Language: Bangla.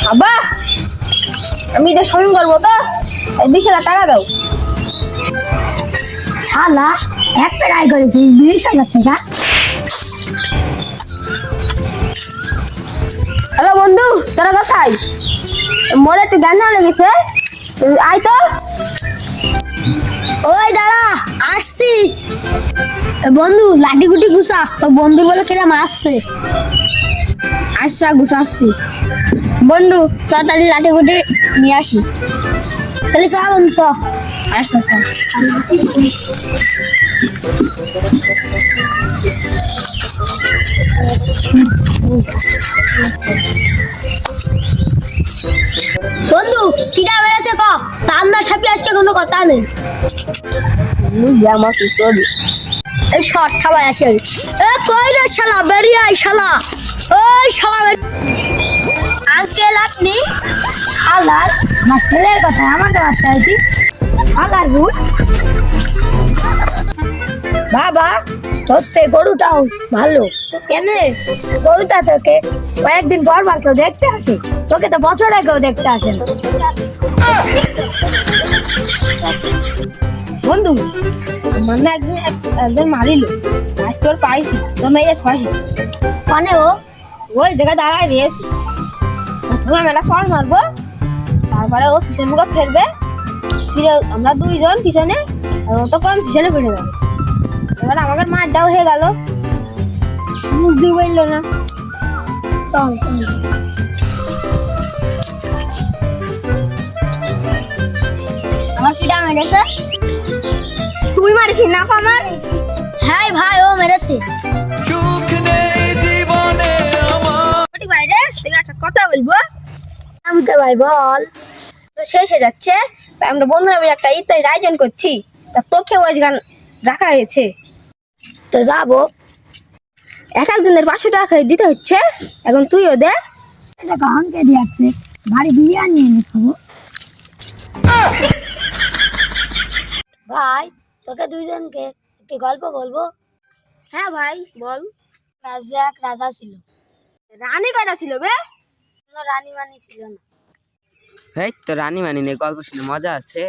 আব্বা, আমি এটা শপিং করবো তো 20,000 টাকা দাও। শালা একটা গায়ে করেছিস 20,000 টাকা। হ্যালো বন্ধু, তোরা কোথায়? মোড়ে একটু জ্ঞান লেগেছে, আয় তো। ওই দাঁড়া, আসছি। বন্ধু লাঠি গুটি গুছা, বন্ধুর বলে কিরম আসছে। আচ্ছা, গুছাচ্ছি। বন্ধু তাড়াতাড়ি লাঠি গুটি নিয়ে আসি। তাহলে চ বন্ধু চ। আচ্ছা আচ্ছা। বন্ধু কিনা বেড়েছে ক, রান্না ছাপি আজকে কোনো কথা নেই। আমার পিছন এই শর্ট খাবার আসে। এ কই রে শালা, বেরিয়ে আয় শালা। ওই শালা আঙ্কেল আপনি শালার আমার ছেলের কথা আমাকে বাচ্চা হয়েছি শালার ভূত। বাবা তোর সে গরুটাও ভালো। কেন? গরুটা তোকে কয়েকদিন পর পর কেউ দেখতে আসে, তোকে তো বছরে কেউ দেখতে আসে না। বন্ধু, মানে একজন মারিল, আজ তোর পাইছি তো মেয়ে ছয়ছি। মানে ও ওই জায়গায় দাঁড়ায় রয়েছি, প্রথমে আমি একটা শট মারবো, তারপরে ও পিছন মুখে ফেরবে, ফিরে আমরা দুইজন পিছনে, আর ও তো কম পিছনে ফিরে যাবে। এবার আমাকে মারটাও হয়ে গেল, বুঝতে পারলো না। চল চল। আমার পিটা মেরেছে। তুই মারিস না আমার? হ্যাঁ ভাই ও মেরেছে। সুখ নেই জীবনে আমার। বাইরে থেকে একটা কথা বলবো। আমি তো ভাই বল। তো শেষ হয়ে যাচ্ছে, তাই আমরা বন্ধুরা মিলে একটা ইফতারির আয়োজন করছি, তা তোকে ওই গান রাখা হয়েছে। তো যাবো। এক একজনের 500 টাকা করে দিতে হচ্ছে, এখন তুইও দে। এটা কাহানকে দিয়েছে, বাড়ি বিরিয়ানি এনে খাবো। ভাই তোকে দুইজনকে একটি গল্প বলবো। হ্যাঁ ভাই বল। রাজা এক রাজা ছিল। রানী কয়টা ছিল বে? কোনো রানী মানি ছিল না। এই তো রানী মানি নেই, গল্প শুনে মজা আছে।